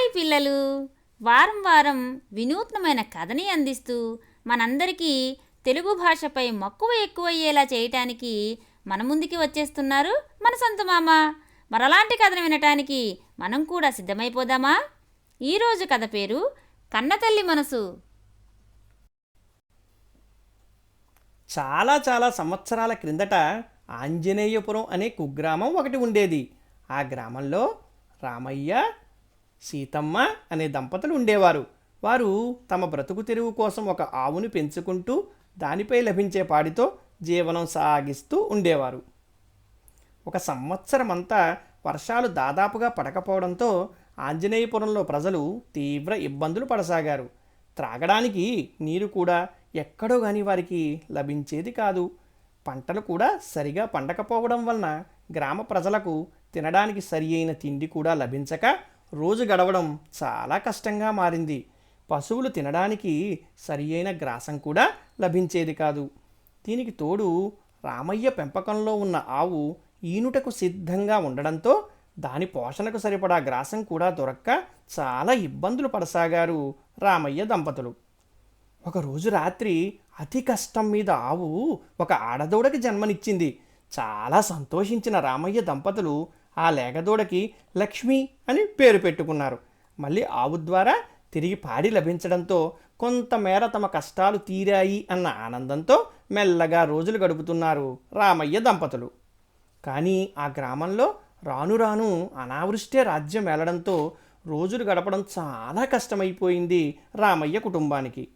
Hi పిల్లలు, వారం వారం వినూత్నమైన కథని అందిస్తూ మనందరికీ తెలుగు భాషపై మక్కువ ఎక్కువయ్యేలా చేయటానికి మన ముందుకి వచ్చేస్తున్నారు మన సొంత మామ. మరలాంటి కథను వినటానికి మనం కూడా సిద్ధమైపోదామా? ఈరోజు కథ పేరు కన్నతల్లి మనసు. చాలా సంవత్సరాల క్రిందట ఆంజనేయపురం అనే కుగ్రామం ఒకటి ఉండేది. ఆ గ్రామంలో రామయ్య, సీతమ్మ అనే దంపతులు ఉండేవారు. వారు తమ బ్రతుకు తెరువు కోసం ఒక ఆవును పెంచుకుంటూ దానిపై లభించే పాడితో జీవనం సాగిస్తూ ఉండేవారు. ఒక సంవత్సరమంతా వర్షాలు దాదాపుగా పడకపోవడంతో ఆంజనేయపురంలో ప్రజలు తీవ్ర ఇబ్బందులు పడసాగారు. త్రాగడానికి నీరు కూడా ఎక్కడో కానీ వారికి లభించేది కాదు. పంటలు కూడా సరిగా పండకపోవడం వలన గ్రామ ప్రజలకు తినడానికి సరి అయిన తిండి కూడా లభించక రోజు గడవడం చాలా కష్టంగా మారింది. పశువులు తినడానికి సరి అయిన గ్రాసం కూడా లభించేది కాదు. దీనికి తోడు రామయ్య పెంపకంలో ఉన్న ఆవు ఈనుటకు సిద్ధంగా ఉండడంతో దాని పోషణకు సరిపడా గ్రాసం కూడా దొరక్క చాలా ఇబ్బందులు పడసాగారు రామయ్య దంపతులు. ఒకరోజు రాత్రి అతి కష్టం మీద ఆవు ఒక ఆడదూడకి జన్మనిచ్చింది. చాలా సంతోషించిన రామయ్య దంపతులు ఆ లేగదూడకి లక్ష్మి అని పేరు పెట్టుకున్నారు. మళ్ళీ ఆవు ద్వారా తిరిగి పాడి లభించడంతో కొంతమేర తమ కష్టాలు తీరాయి అన్న ఆనందంతో మెల్లగా రోజులు గడుపుతున్నారు రామయ్య దంపతులు. కానీ ఆ గ్రామంలో రాను రాను అనావృష్టే రాజ్యం ఏలడంతో రోజులు గడపడం చాలా కష్టమైపోయింది రామయ్య కుటుంబానికి.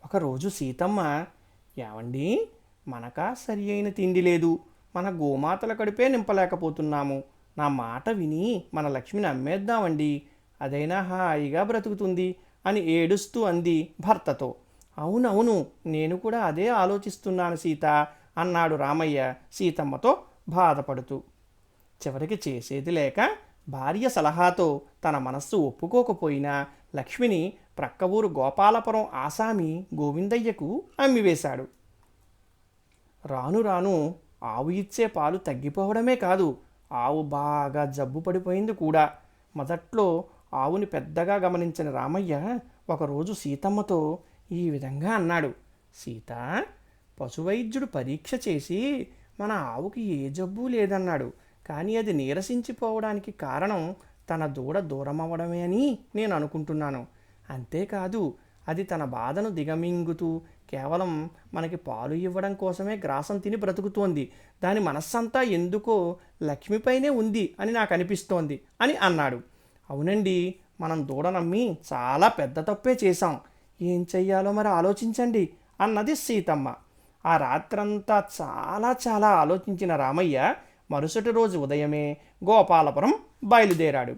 ఒకరోజు సీతమ్మ, ఏవండి, మనకా సరి అయిన తిండి లేదు, మన గోమాతల కడిపే నింపలేకపోతున్నాము, నా మాట విని మన లక్ష్మిని అమ్మేద్దామండి, అదైనా హాయిగా బ్రతుకుతుంది అని ఏడుస్తూ అంది భర్తతో. అవునవును, నేను కూడా అదే ఆలోచిస్తున్నాను సీత అన్నాడు రామయ్య సీతమ్మతో బాధపడుతూ. చివరికి చేసేది లేక భార్య సలహాతో తన మనస్సు ఒప్పుకోకపోయినా లక్ష్మిని ప్రక్క ఊరు గోపాలపురం ఆసామి గోవిందయ్యకు అమ్మివేశాడు. రాను రాను ఆవు ఇచ్చే పాలు తగ్గిపోవడమే కాదు, ఆవు బాగా జబ్బు పడిపోయింది కూడా. మొదట్లో ఆవుని పెద్దగా గమనించిన రామయ్య ఒకరోజు సీతమ్మతో ఈ విధంగా అన్నాడు. సీత, పశువైద్యుడు పరీక్ష చేసి మన ఆవుకి ఏ జబ్బు లేదన్నాడు. కానీ అది నీరసించిపోవడానికి కారణం తన దూడ దూరమవ్వడమే అని నేను అనుకుంటున్నాను. అంతేకాదు, అది తన బాధను దిగమింగుతూ కేవలం మనకి పాలు ఇవ్వడం కోసమే గ్రాసం తిని బ్రతుకుతోంది. దాని మనస్సంతా ఎందుకో లక్ష్మిపైనే ఉంది అని నాకు అనిపిస్తోంది అని అన్నాడు. అవునండి, మనం దూడ నమ్మి చాలా పెద్ద తప్పే చేశాం. ఏం చెయ్యాలో మరి ఆలోచించండి అన్నది సీతమ్మ. ఆ రాత్రంతా చాలా ఆలోచించిన రామయ్య మరుసటి రోజు ఉదయమే గోపాలపురం బయలుదేరాడు.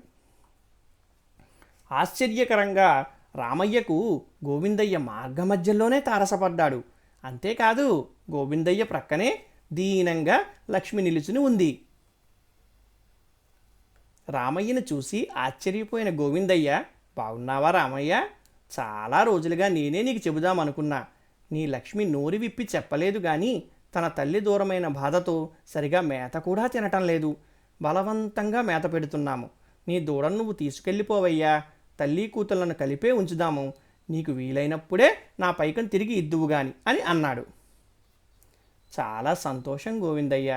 ఆశ్చర్యకరంగా రామయ్యకు గోవిందయ్య మార్గమధ్యంలోనే తారసపడ్డాడు. అంతేకాదు, గోవిందయ్య ప్రక్కనే దీనంగా లక్ష్మి నిలుచుని ఉంది. రామయ్యను చూసి ఆశ్చర్యపోయిన గోవిందయ్య, బాగున్నావా రామయ్య? చాలా రోజులుగా నేనే నీకు చెబుదామనుకున్నా. నీ లక్ష్మి నోరు విప్పి చెప్పలేదు కానీ తన తల్లి దూరమైన బాధతో సరిగా మేత కూడా తినటం లేదు. బలవంతంగా మేత పెడుతున్నాము. నీ దూడను నువ్వు తీసుకెళ్ళిపోవయ్యా, తల్లి కూతుళ్లను కలిపే ఉంచుదాము, నీకు వీలైనప్పుడే నా పైకం తిరిగి ఇద్దువు గాని అని అన్నాడు. చాలా సంతోషం గోవిందయ్య,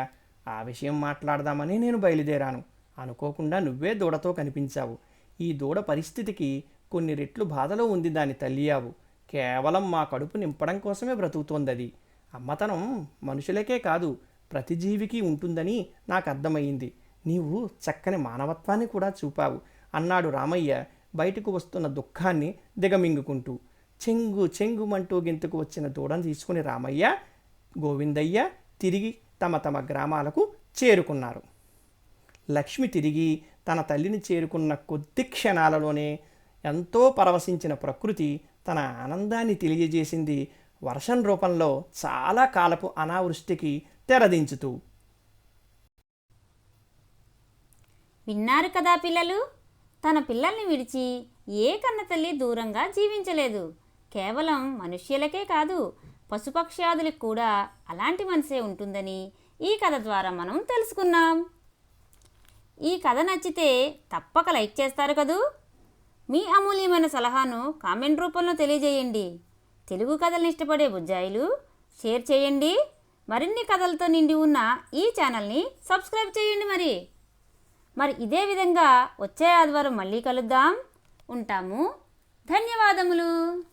ఆ విషయం మాట్లాడదామని నేను బయలుదేరాను. అనుకోకుండా నువ్వే దూడతో కనిపించావు. ఈ దూడ పరిస్థితికి కొన్ని రెట్లు బాధలో ఉంది దాని తల్లియావు. కేవలం మా కడుపు నింపడం కోసమే బ్రతుకుతోందది. అమ్మతనం మనుషులకే కాదు, ప్రతి జీవికి ఉంటుందని నాకు అర్థమయ్యింది. నీవు చక్కని మానవత్వాన్ని కూడా చూపావు అన్నాడు రామయ్య బయటకు వస్తున్న దుఃఖాన్ని దిగమింగుకుంటూ. చెంగుమంటూ గెంతుకు వచ్చిన దూడను తీసుకుని రామయ్య, గోవిందయ్య తిరిగి తమ గ్రామాలకు చేరుకున్నారు. లక్ష్మి తిరిగి తన తల్లిని చేరుకున్న కొద్ది క్షణాలలోనే ఎంతో పరవశించిన ప్రకృతి తన ఆనందాన్ని తెలియజేసింది వర్షం రూపంలో చాలా కాలపు అనావృష్టికి తెరదించుతూ. విన్నారు కదా పిల్లలు, తన పిల్లల్ని విడిచి ఏ కన్నతల్లి దూరంగా జీవించలేదు. కేవలం మనుష్యులకే కాదు, పశుపక్ష్యాదులకు కూడా అలాంటి మనసే ఉంటుందని ఈ కథ ద్వారా మనం తెలుసుకున్నాం. ఈ కథ నచ్చితే తప్పక లైక్ చేస్తారు కదూ. మీ అమూల్యమైన సలహాను కామెంట్ రూపంలో తెలియజేయండి. తెలుగు కథలను ఇష్టపడే బుజ్జాయిలు షేర్ చేయండి. మరిన్ని కథలతో నిండి ఉన్న ఈ ఛానల్ని సబ్స్క్రైబ్ చేయండి. మరి ఇదే విధంగా వచ్చే ఆదివారం మళ్ళీ కలుద్దాం. ఉంటాము. ధన్యవాదములు.